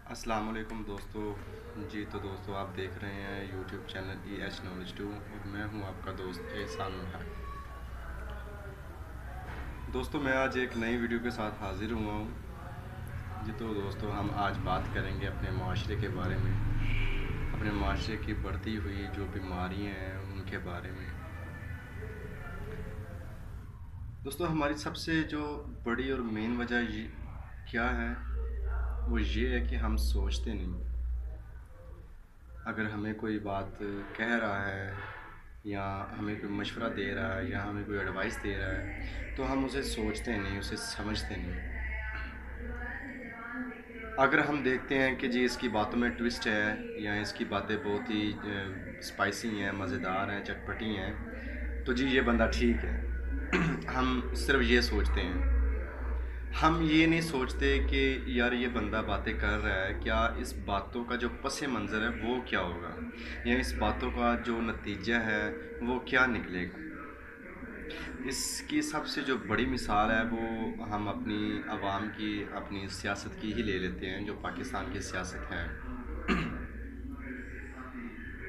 अस्सलाम वालेकुम दोस्तों। जी तो दोस्तों, आप देख रहे हैं यूट्यूब चैनल EH नॉलेज 2 और मैं हूं आपका दोस्त एहसान हक। दोस्तों, मैं आज एक नई वीडियो के साथ हाज़िर हुआ हूं। जी तो दोस्तों, हम आज बात करेंगे अपने माशरे के बारे में, अपने माशरे की बढ़ती हुई जो बीमारियां हैं उनके बारे में। दोस्तों, हमारी सबसे जो बड़ी और मेन वजह ये क्या है, वो ये है कि हम सोचते नहीं। अगर हमें कोई बात कह रहा है या हमें कोई मशवरा दे रहा है या हमें कोई एडवाइस दे रहा है, तो हम उसे सोचते नहीं, उसे समझते नहीं। अगर हम देखते हैं कि जी इसकी बातों में ट्विस्ट है या इसकी बातें बहुत ही स्पाइसी हैं, मज़ेदार हैं, चटपटी हैं, तो जी ये बंदा ठीक है। हम सिर्फ ये सोचते हैं। हम ये नहीं सोचते कि यार ये बंदा बातें कर रहा है, क्या इस बातों का जो पस मंज़र है वो क्या होगा, या इस बातों का जो नतीजा है वो क्या निकलेगा। इसकी सबसे जो बड़ी मिसाल है वो हम अपनी आवाम की, अपनी सियासत की ही ले लेते हैं, जो पाकिस्तान की सियासत है।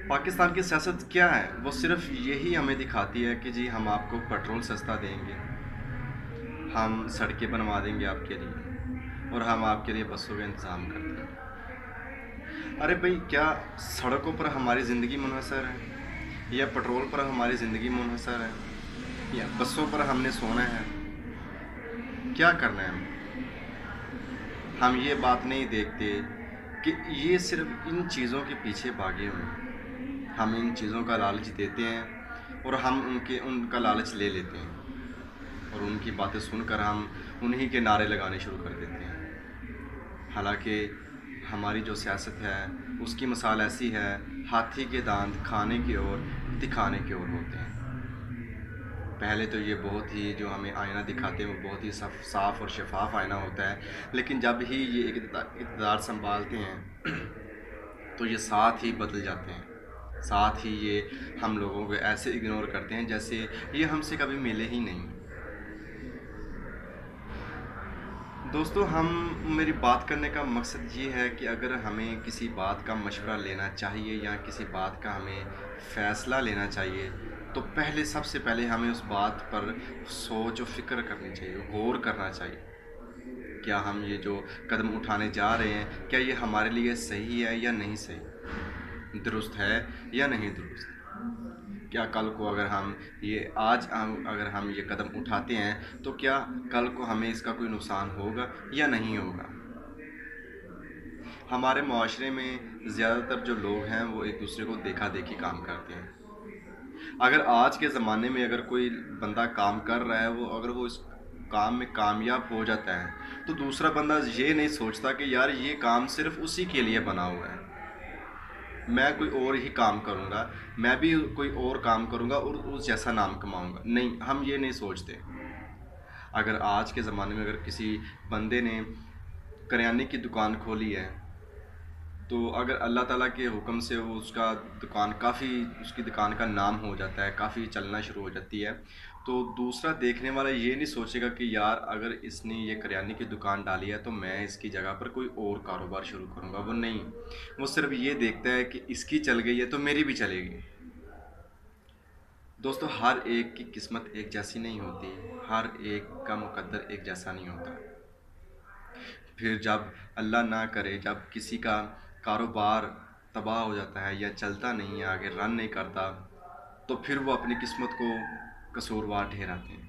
पाकिस्तान की सियासत क्या है, वो सिर्फ यही हमें दिखाती है कि जी हम आपको पेट्रोल सस्ता देंगे, हम सड़कें बनवा देंगे आपके लिए, और हम आपके लिए बसों का इंतज़ाम कर देंगे। अरे भाई, क्या सड़कों पर हमारी ज़िंदगी मुनहसर है, या पेट्रोल पर हमारी ज़िंदगी मुनहसर है, या बसों पर हमने सोना है? क्या करना है हम ये बात नहीं देखते कि ये सिर्फ इन चीज़ों के पीछे भागे हुए हैं। हम इन चीज़ों का लालच देते हैं और हम उनका लालच ले लेते हैं, और उनकी बातें सुनकर हम उन्हीं के नारे लगाने शुरू कर देते हैं। हालांकि हमारी जो सियासत है उसकी मिसाल ऐसी है, हाथी के दांत खाने की ओर, दिखाने की ओर होते हैं। पहले तो ये बहुत ही जो हमें आईना दिखाते हैं वो बहुत ही साफ़ और शफाफ आईना होता है, लेकिन जब ही ये इक़्तिदार संभालते हैं तो ये साथ ही बदल जाते हैं। साथ ही ये हम लोगों को ऐसे इग्नोर करते हैं जैसे ये हमसे कभी मिले ही नहीं। दोस्तों, मेरी बात करने का मकसद ये है कि अगर हमें किसी बात का मशवरा लेना चाहिए या किसी बात का हमें फ़ैसला लेना चाहिए, तो सबसे पहले हमें उस बात पर सोच और फ़िक्र करनी चाहिए, गौर करना चाहिए। क्या हम ये जो कदम उठाने जा रहे हैं, क्या ये हमारे लिए सही है या नहीं सही, दुरुस्त है या नहीं दुरुस्त। क्या कल को अगर हम ये कदम उठाते हैं, तो क्या कल को हमें इसका कोई नुकसान होगा या नहीं होगा। हमारे माशरे में ज़्यादातर जो लोग हैं वो एक दूसरे को देखा देखी काम करते हैं। अगर आज के ज़माने में अगर कोई बंदा काम कर रहा है, अगर वो इस काम में कामयाब हो जाता है, तो दूसरा बंदा ये नहीं सोचता कि यार ये काम सिर्फ उसी के लिए बना हुआ है, मैं कोई और ही काम करूँगा, मैं भी कोई और काम करूँगा और उस जैसा नाम कमाऊँगा। नहीं, हम ये नहीं सोचते। अगर आज के ज़माने में अगर किसी बंदे ने करियाने की दुकान खोली है, तो अगर अल्लाह ताला के हुक्म से वो उसकी दुकान का नाम हो जाता है, काफ़ी चलना शुरू हो जाती है, तो दूसरा देखने वाला ये नहीं सोचेगा कि यार अगर इसने ये करियाने की दुकान डाली है तो मैं इसकी जगह पर कोई और कारोबार शुरू करूँगा। वो नहीं, वो सिर्फ ये देखता है कि इसकी चल गई है तो मेरी भी चलेगी। दोस्तों, हर एक की किस्मत एक जैसी नहीं होती, हर एक का मुकद्दर एक जैसा नहीं होता। फिर जब अल्लाह ना करे, जब किसी का कारोबार तबाह हो जाता है या चलता नहीं है, आगे रन नहीं करता, तो फिर वो अपनी किस्मत को कसूरवार ठहराते हैं।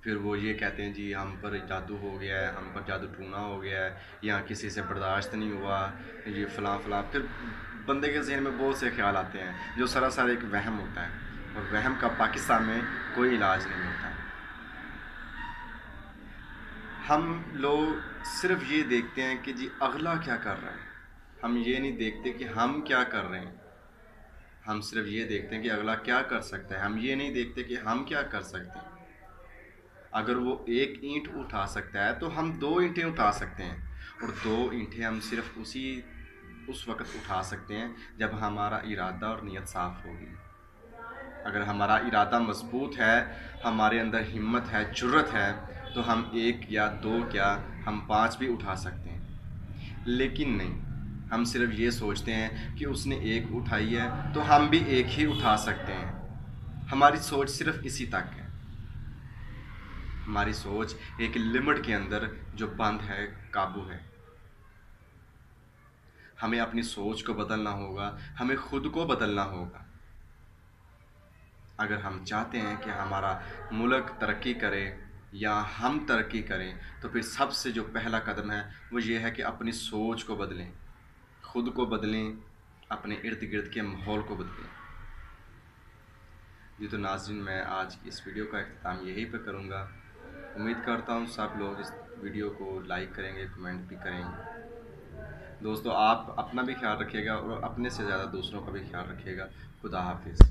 फिर वो ये कहते हैं जी हम पर जादू हो गया है, हम पर जादू टूना हो गया है, या किसी से बर्दाश्त नहीं हुआ, ये फ़लाँ फ़लाँ। फिर बंदे के ज़हन में बहुत से ख्याल आते हैं जो सरासर एक वहम होता है, और वहम का पाकिस्तान में कोई इलाज नहीं होता। हम लोग सिर्फ ये देखते हैं कि जी अगला क्या कर रहा है, हम ये नहीं देखते कि हम क्या कर रहे हैं। हम सिर्फ ये देखते हैं कि अगला क्या कर सकता है, हम ये नहीं देखते कि हम क्या कर सकते हैं। अगर वो एक ईंट उठा सकता है तो हम 2 ईंटें उठा सकते हैं, और 2 ईंटें हम सिर्फ उस वक़्त उठा सकते हैं जब हमारा इरादा और नीयत साफ़ होगी। अगर हमारा इरादा मज़बूत है, हमारे अंदर हिम्मत है, जुर्रत है, तो हम 1 या 2 क्या, हम 5 भी उठा सकते हैं। لیکن نہیں، ہم صرف یہ سوچتے ہیں کہ اس نے ایک اٹھائی ہے تو ہم بھی ایک ہی اٹھا سکتے ہیں۔ ہماری سوچ صرف اسی تک ہے، ہماری سوچ ایک لمٹ کے اندر جو بند ہے، قابو ہے۔ ہمیں اپنی سوچ کو بدلنا ہوگا، ہمیں خود کو بدلنا ہوگا۔ اگر ہم چاہتے ہیں کہ ہمارا ملک ترقی کرے یا ہم ترقی کریں، تو پھر سب سے جو پہلا قدم ہے وہ یہ ہے کہ اپنی سوچ کو بدلیں، خود کو بدلیں، اپنے ارد گرد کے ماحول کو بدلیں۔ جی تو ناظرین، میں آج کی اس ویڈیو کا اختتام یہیں پہ کروں گا۔ امید کرتا ہوں سب لوگ اس ویڈیو کو لائک کریں گے، کمنٹ بھی کریں گے۔ دوستو، آپ اپنا بھی خیال رکھیے گا اور اپنے سے زیادہ دوسروں کا بھی خیال رکھیے گا۔ خدا حافظ۔